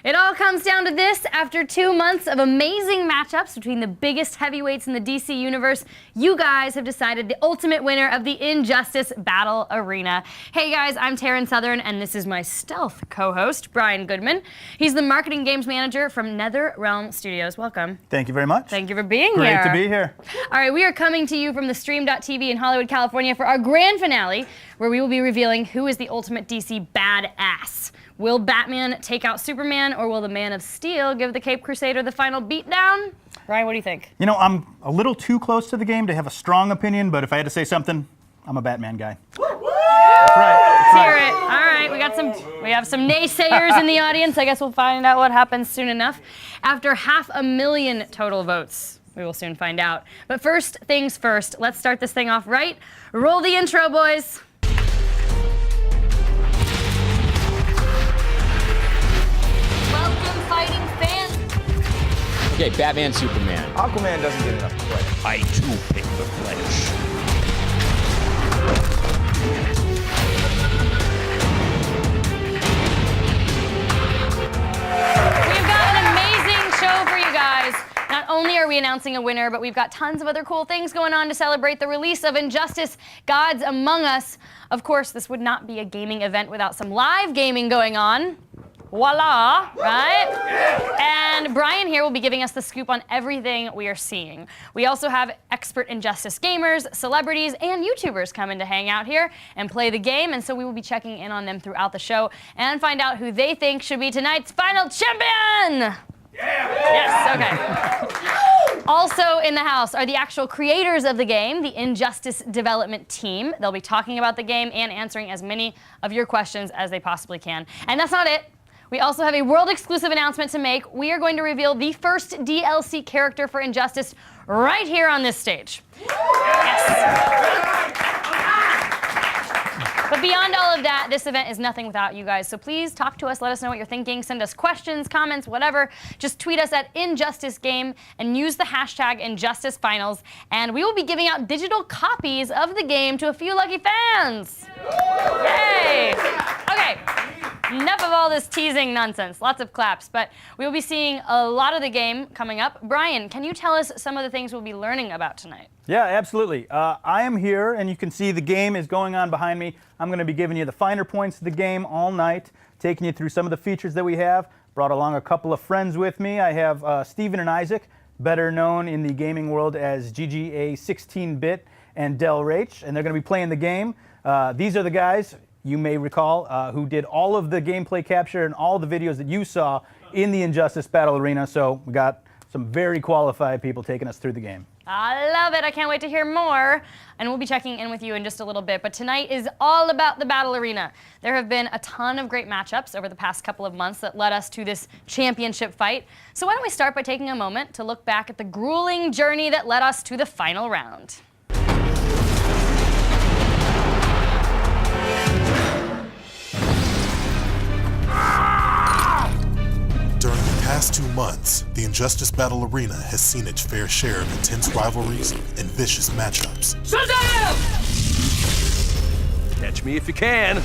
It all comes down to this. After 2 months of amazing matchups between the biggest heavyweights in the DC universe, you guys have decided the ultimate winner of the Injustice Battle Arena. Hey guys, I'm Taryn Southern, and this is my stealth co-host, Brian Goodman. He's the marketing games manager from NetherRealm Studios. Welcome. Thank you very much. Thank you for being Great here. to be here. All right, we are coming to you from the Stream.TV in Hollywood, California for our grand finale, where we will be revealing who is the ultimate DC badass. Will Batman take out Superman, or will the Man of Steel give the Caped Crusader the final beatdown? Ryan, what do you think? You know, I'm a little too close to the game to have a strong opinion, but if I had to say something, I'm a Batman guy. That's right. Let's hear it. All right, we have some naysayers in the audience. I guess we'll find out what happens soon enough. After 500,000 total votes, we will soon find out. But first things first, let's start this thing off right. Roll the intro, boys. Welcome, fighting fans. Okay, Batman, Superman. Aquaman doesn't get enough credit. I too pick the flesh. We've got an amazing show for you guys. Not only are we announcing a winner, but we've got tons of other cool things going on to celebrate the release of Injustice: Gods Among Us. Of course, this would not be a gaming event without some live gaming going on. Voila, right? And Brian here will be giving us the scoop on everything we are seeing. We also have expert Injustice gamers, celebrities, and YouTubers coming to hang out here and play the game, and so we will be checking in on them throughout the show and find out who they think should be tonight's final champion! Yes, okay. Also in the house are the actual creators of the game, the Injustice development team. They'll be talking about the game and answering as many of your questions as they possibly can. And that's not it. We also have a world-exclusive announcement to make. We are going to reveal the first DLC character for Injustice right here on this stage. Yes. But beyond all of that, this event is nothing without you guys. So please talk to us, let us know what you're thinking, send us questions, comments, whatever. Just tweet us at InjusticeGame and use the hashtag InjusticeFinals, and we will be giving out digital copies of the game to a few lucky fans. Yay! Okay. Enough of all this teasing nonsense. Lots of claps, but we will be seeing a lot of the game coming up. Brian, can you tell us some of the things we'll be learning about tonight? Yeah, absolutely. I am here, and you can see the game is going on behind me. I'm going to be giving you the finer points of the game all night, taking you through some of the features that we have. Brought along a couple of friends with me. I have Steven and Isaac, better known in the gaming world as GGA 16-bit and Del Rach, and they're going to be playing the game. These are the guys, you may recall, who did all of the gameplay capture and all the videos that you saw in the Injustice Battle Arena. So we got some very qualified people taking us through the game. I love it. I can't wait to hear more. And we'll be checking in with you in just a little bit. But tonight is all about the Battle Arena. There have been a ton of great matchups over the past couple of months that led us to this championship fight. So why don't we start by taking a moment to look back at the grueling journey that led us to the final round. During the past 2 months, the Injustice Battle Arena has seen its fair share of intense rivalries and vicious matchups. Shazam! Catch me if you can.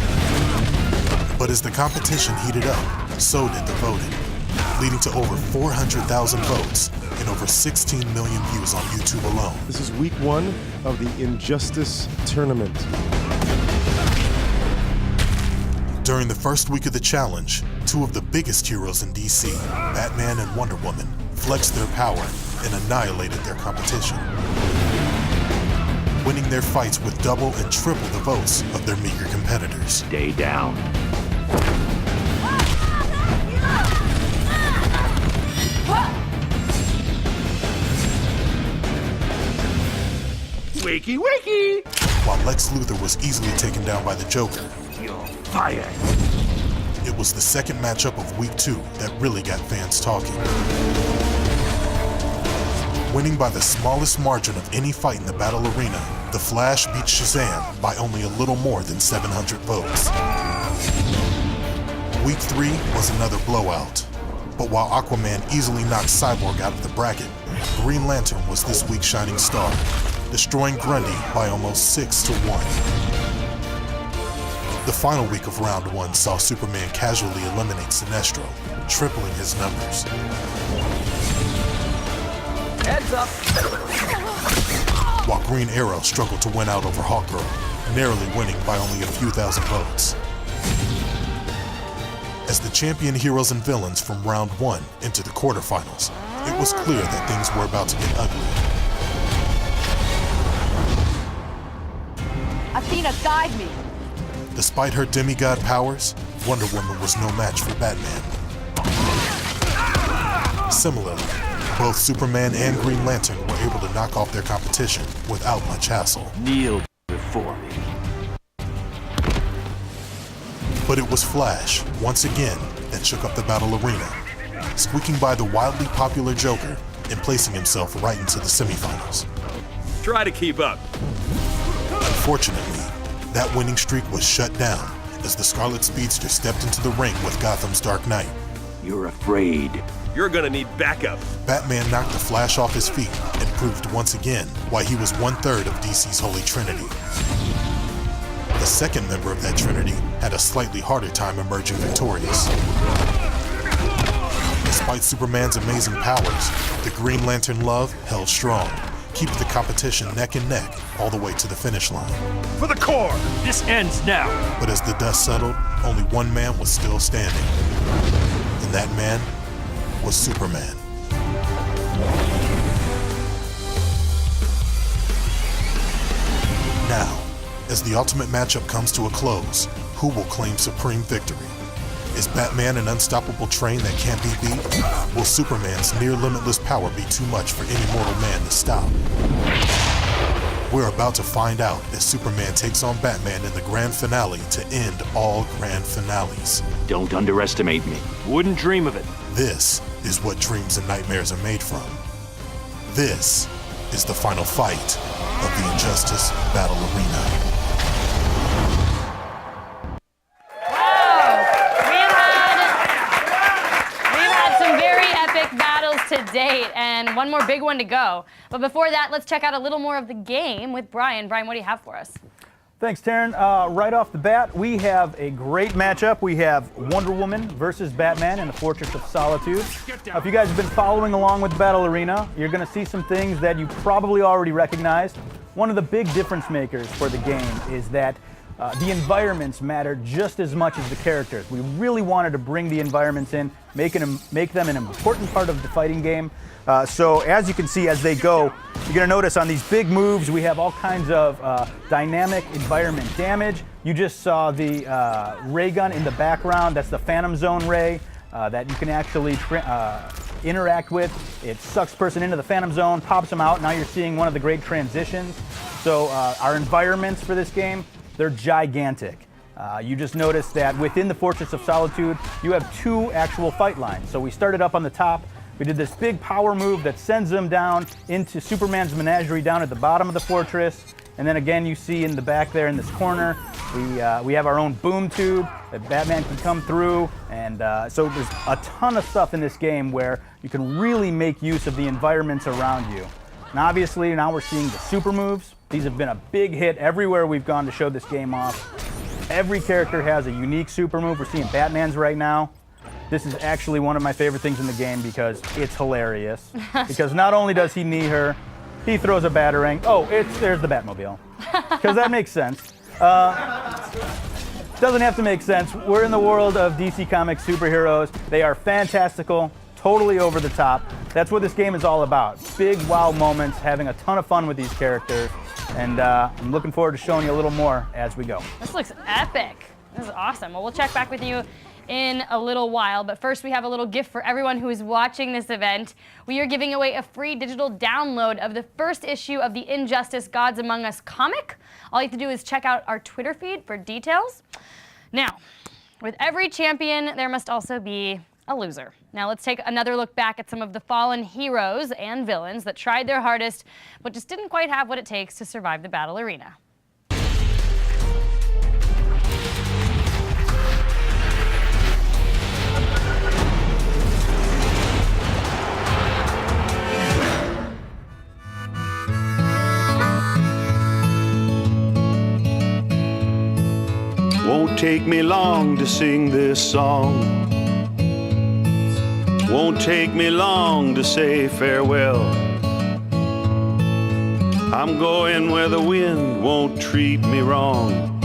But as the competition heated up, so did the voting, leading to over 400,000 votes and over 16 million views on YouTube alone. This is week 1 of the Injustice Tournament. During the first week of the challenge, 2 of the biggest heroes in DC, Batman and Wonder Woman, flexed their power and annihilated their competition, winning their fights with double and triple the votes of their meager competitors. Stay down. Wakey, wakey! While Lex Luthor was easily taken down by the Joker, You're fired. it was the second matchup of week 2 that really got fans talking. Winning by the smallest margin of any fight in the battle arena, the Flash beat Shazam by only a little more than 700 votes. Week 3 was another blowout. But while Aquaman easily knocked Cyborg out of the bracket, Green Lantern was this week's shining star, destroying Grundy by almost 6-1. The final week of round 1 saw Superman casually eliminate Sinestro, tripling his numbers. Heads up. While Green Arrow struggled to win out over Hawkgirl, narrowly winning by only a few thousand votes. As the champion heroes and villains from round 1 into the quarterfinals, it was clear that things were about to get ugly. Athena, guide me. Despite her demigod powers, Wonder Woman was no match for Batman. Similarly, both Superman and Green Lantern were able to knock off their competition without much hassle. Kneel before me. But it was Flash, once again, that shook up the battle arena, squeaking by the wildly popular Joker and placing himself right into the semifinals. Try to keep up. Unfortunately, that winning streak was shut down as the Scarlet Speedster stepped into the ring with Gotham's Dark Knight. You're afraid. You're gonna need backup. Batman knocked the Flash off his feet and proved once again why he was 1/3 of DC's Holy Trinity. The second member of that trinity had a slightly harder time emerging victorious. Despite Superman's amazing powers, the Green Lantern love held strong, keeping the competition neck and neck all the way to the finish line. For the core. This ends now. But as the dust settled, only one man was still standing. And that man was Superman. Now, as the ultimate matchup comes to a close, who will claim supreme victory? Is Batman an unstoppable train that can't be beat? Will Superman's near-limitless power be too much for any mortal man to stop? We're about to find out as Superman takes on Batman in the grand finale to end all grand finales. Don't underestimate me. Wouldn't dream of it. This is what dreams and nightmares are made from. This is the final fight of the Injustice Battle Arena. We've had some very epic battles to date, and one more big one to go. But before that, let's check out a little more of the game with Brian. Brian, what do you have for us? Thanks, Taryn. Right off the bat, we have a great matchup. We have Wonder Woman versus Batman in the Fortress of Solitude. If you guys have been following along with the Battle Arena, you're going to see some things that you probably already recognized. One of the big difference makers for the game is that the environments matter just as much as the characters. We really wanted to bring the environments in, make them an important part of the fighting game. So as you can see as they go, you're going to notice on these big moves we have all kinds of dynamic environment damage. You just saw the ray gun in the background. That's the Phantom Zone ray that you can actually interact with. It sucks person into the Phantom Zone, pops them out. Now you're seeing one of the great transitions. So our environments for this game, they're gigantic. You just noticed that within the Fortress of Solitude, you have 2 actual fight lines. So we started up on the top. We did this big power move that sends them down into Superman's menagerie down at the bottom of the fortress. And then again, you see in the back there in this corner, we have our own boom tube that Batman can come through. And so there's a ton of stuff in this game where you can really make use of the environments around you. And obviously now we're seeing the super moves. These have been a big hit everywhere we've gone to show this game off. Every character has a unique super move. We're seeing Batman's right now. This is actually one of my favorite things in the game because it's hilarious. Because not only does he knee her, he throws a batarang. Oh, there's the Batmobile. Because that makes sense. Doesn't have to make sense. We're in the world of DC Comics superheroes. They are fantastical, totally over the top. That's what this game is all about. Big wow moments, having a ton of fun with these characters. And I'm looking forward to showing you a little more as we go. This looks epic. This is awesome. Well, we'll check back with you in a little while, but first we have a little gift for everyone who is watching this event. We are giving away a free digital download of the first issue of the Injustice Gods Among Us comic. All you have to do is check out our Twitter feed for details. Now, with every champion, there must also be a loser. Now let's take another look back at some of the fallen heroes and villains that tried their hardest, but just didn't quite have what it takes to survive the battle arena. Won't take me long to sing this song. Won't take me long to say farewell. I'm going where the wind won't treat me wrong.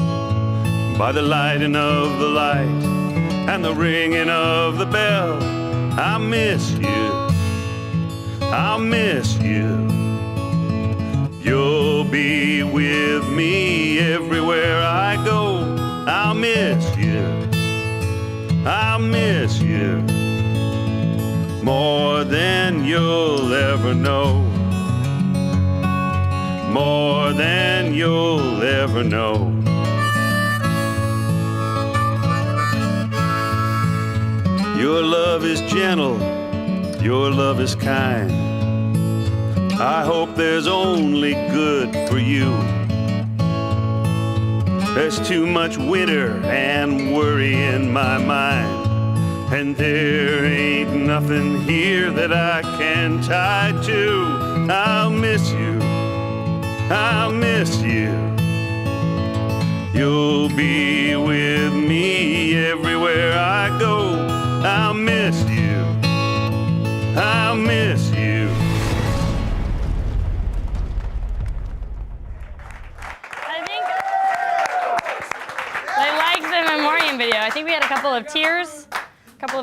By the lighting of the light and the ringing of the bell, I miss you, I miss you. You'll be with me everywhere I go. I'll miss you, I'll miss you. More than you'll ever know. More than you'll ever know. Your love is gentle, your love is kind. I hope there's only good for you. There's too much winter and worry in my mind, and there ain't nothing here that I can tie to. I'll miss you, I'll miss you. You'll be with me everywhere I go. I'll miss you, I'll miss you. I think I liked the memoriam video. I think we had a couple of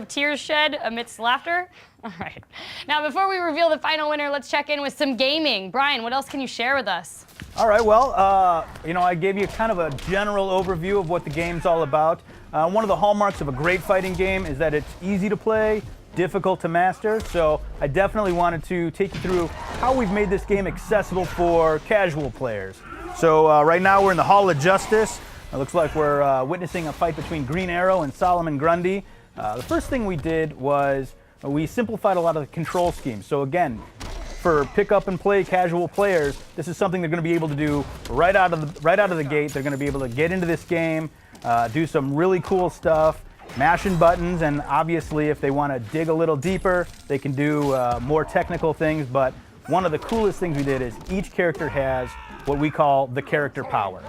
tears shed amidst laughter. All right. Now, before we reveal the final winner, let's check in with some gaming. Brian, what else can you share with us? All right, well, I gave you kind of a general overview of what the game's all about. One of the hallmarks of a great fighting game is that it's easy to play, difficult to master, so I definitely wanted to take you through how we've made this game accessible for casual players. So right now we're in the Hall of Justice. It looks like we're witnessing a fight between Green Arrow and Solomon Grundy. The first thing we did was we simplified a lot of the control schemes. So again, for pick up and play casual players, this is something they're going to be able to do right out of the gate. They're going to be able to get into this game, do some really cool stuff, mashing buttons, and obviously if they want to dig a little deeper, they can do more technical things. But one of the coolest things we did is each character has what we call the character power.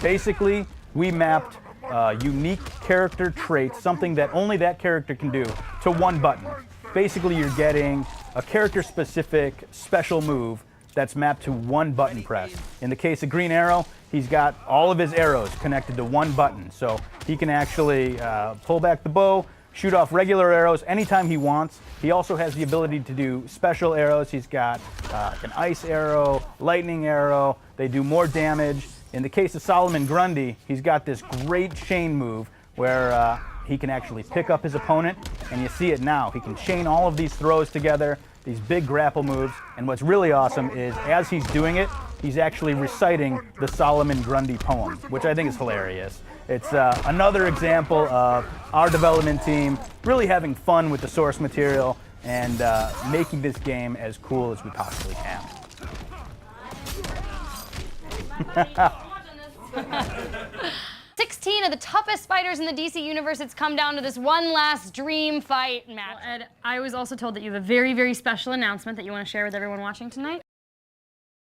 Basically, we mapped unique character traits, something that only that character can do, to one button. Basically, you're getting a character-specific special move that's mapped to one button press. In the case of Green Arrow, he's got all of his arrows connected to one button, so he can actually pull back the bow, shoot off regular arrows anytime he wants. He also has the ability to do special arrows. He's got an ice arrow, lightning arrow. They do more damage. In the case of Solomon Grundy, he's got this great chain move where he can actually pick up his opponent, and you see it now. He can chain all of these throws together, these big grapple moves, and what's really awesome is as he's doing it, he's actually reciting the Solomon Grundy poem, which I think is hilarious. It's another example of our development team really having fun with the source material and making this game as cool as we possibly can. 16 of the toughest fighters in the DC universe. It's come down to this one last dream fight match. Well, Ed, I was also told that you have a very, very special announcement that you want to share with everyone watching tonight.